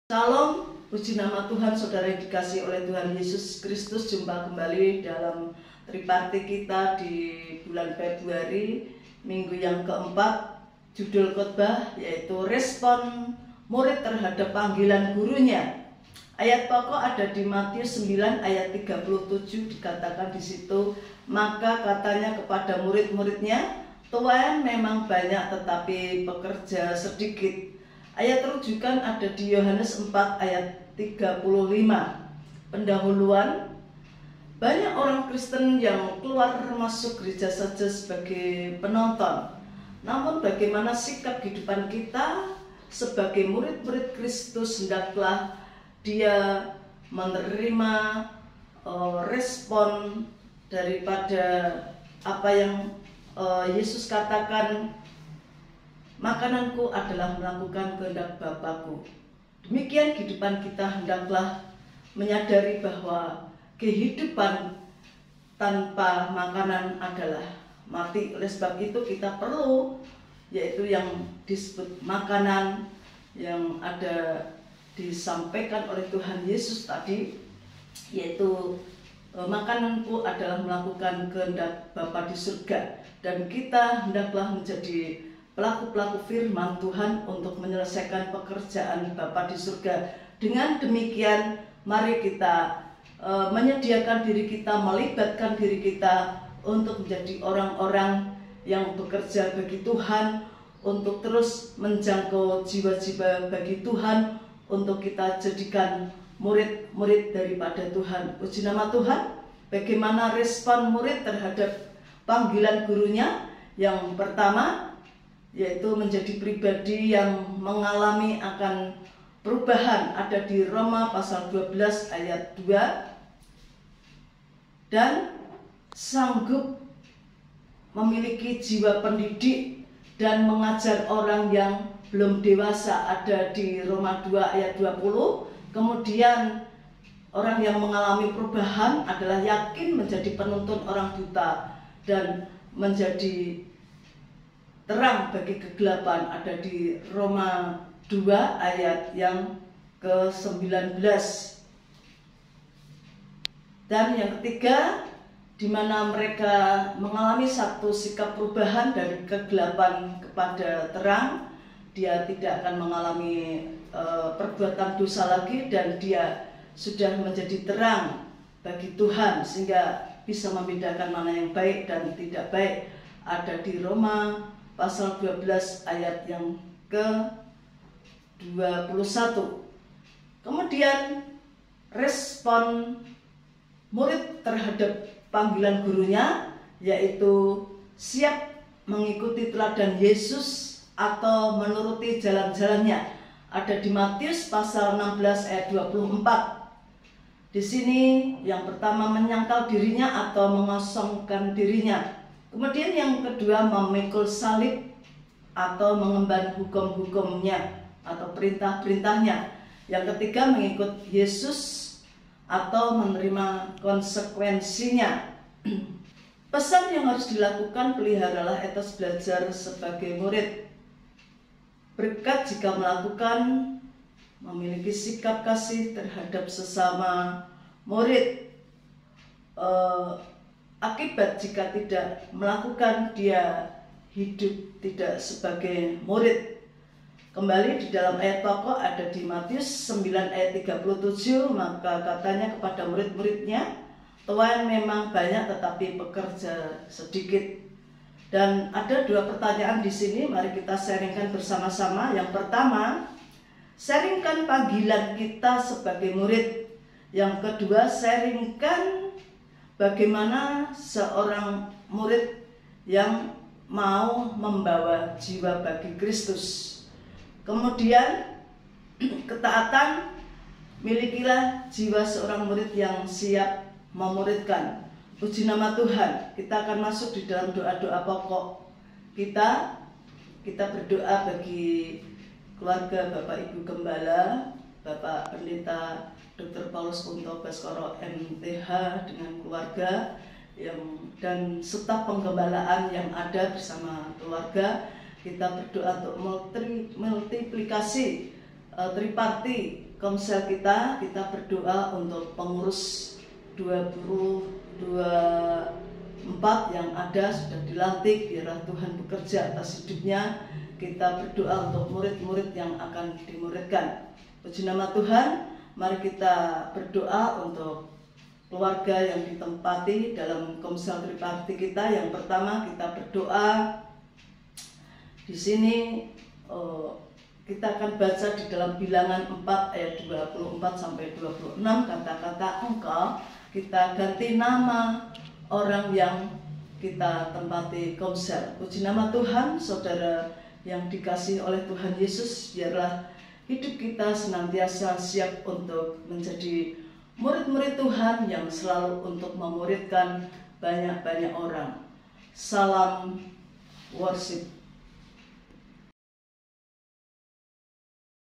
Salam, puji nama Tuhan, saudara yang dikasihi oleh Tuhan Yesus Kristus. Jumpa kembali dalam triparti kita di bulan Februari, minggu yang keempat. Judul khotbah yaitu respon murid terhadap panggilan gurunya. Ayat pokok ada di Matius 9 ayat 37, dikatakan di situ, maka katanya kepada murid-muridnya, tuan memang banyak tetapi pekerja sedikit. Ayat rujukan ada di Yohanes 4 ayat 35. Pendahuluan, banyak orang Kristen yang keluar masuk gereja saja sebagai penonton. Namun bagaimana sikap kehidupan kita sebagai murid-murid Kristus, hendaklah dia menerima respon daripada apa yang Yesus katakan, makananku adalah melakukan kehendak Bapakku. Demikian kehidupan kita hendaklah menyadari bahwa kehidupan tanpa makanan adalah mati. Oleh sebab itu kita perlu, yaitu yang disebut makanan yang ada disampaikan oleh Tuhan Yesus tadi, yaitu makananku adalah melakukan kehendak Bapa di surga. Dan kita hendaklah menjadi pelaku-pelaku firman Tuhan untuk menyelesaikan pekerjaan Bapa di surga. Dengan demikian, mari kita menyediakan diri kita, melibatkan diri kita untuk menjadi orang-orang yang bekerja bagi Tuhan, untuk terus menjangkau jiwa-jiwa bagi Tuhan, untuk kita jadikan murid-murid daripada Tuhan. Puji nama Tuhan. Bagaimana respon murid terhadap panggilan gurunya? Yang pertama, yaitu menjadi pribadi yang mengalami akan perubahan. Ada di Roma pasal 12 ayat 2. Dan sanggup memiliki jiwa pendidik dan mengajar orang yang belum dewasa. Ada di Roma 2 ayat 20. Kemudian orang yang mengalami perubahan adalah yakin menjadi penuntun orang buta dan menjadi terang bagi kegelapan. Ada di Roma 2 ayat yang ke-19. Dan yang ketiga, di mana mereka mengalami satu sikap perubahan dari kegelapan kepada terang. Dia tidak akan mengalami perbuatan dosa lagi, dan dia sudah menjadi terang bagi Tuhan sehingga bisa membedakan mana yang baik dan tidak baik. Ada di Roma pasal 12 ayat yang ke-21. Kemudian respon murid terhadap panggilan gurunya, yaitu siap mengikuti teladan Yesus atau menuruti jalan-jalannya. Ada di Matius pasal 16 ayat 24. Di sini yang pertama menyangkal dirinya atau mengosongkan dirinya. Kemudian yang kedua memikul salib atau mengemban hukum-hukumnya atau perintah-perintahnya. Yang ketiga mengikut Yesus atau menerima konsekuensinya. Pesan yang harus dilakukan, peliharalah etos belajar sebagai murid. Berkat jika melakukan, memiliki sikap kasih terhadap sesama murid. Akibat jika tidak melakukan, dia hidup tidak sebagai murid. Kembali di dalam ayat pokok ada di Matius 9 ayat 37, maka katanya kepada murid-muridnya, tuan memang banyak tetapi pekerja sedikit. Dan ada dua pertanyaan di sini, mari kita sharingkan bersama-sama. Yang pertama, sharingkan panggilan kita sebagai murid. Yang kedua, sharingkan bagaimana seorang murid yang mau membawa jiwa bagi Kristus. Kemudian ketaatan, milikilah jiwa seorang murid yang siap memuridkan. Puji nama Tuhan. Kita akan masuk di dalam doa-doa pokok kita. Kita berdoa bagi keluarga Bapak Ibu Gembala, Bapak Pendeta Dr. Paulus Punto Baskoro MTH dengan keluarga dan staf penggembalaan yang ada bersama keluarga. Kita berdoa untuk multiplikasi triparti komsel kita berdoa untuk pengurus 24 yang ada sudah dilantik. Biarlah Tuhan bekerja atas hidupnya. Kita berdoa untuk murid-murid yang akan dimuridkan. Puji nama Tuhan. Mari kita berdoa untuk keluarga yang ditempati dalam komsel triparti kita. Yang pertama kita berdoa di sini. Kita akan baca di dalam Bilangan 4 ayat 24 sampai 26 kata-kata engkau. Kita ganti nama orang yang kita tempati komsel. Puji nama Tuhan, saudara yang dikasihi oleh Tuhan Yesus. Biarlah hidup kita senantiasa siap untuk menjadi murid-murid Tuhan yang selalu untuk memuridkan banyak-banyak orang. Salam worship.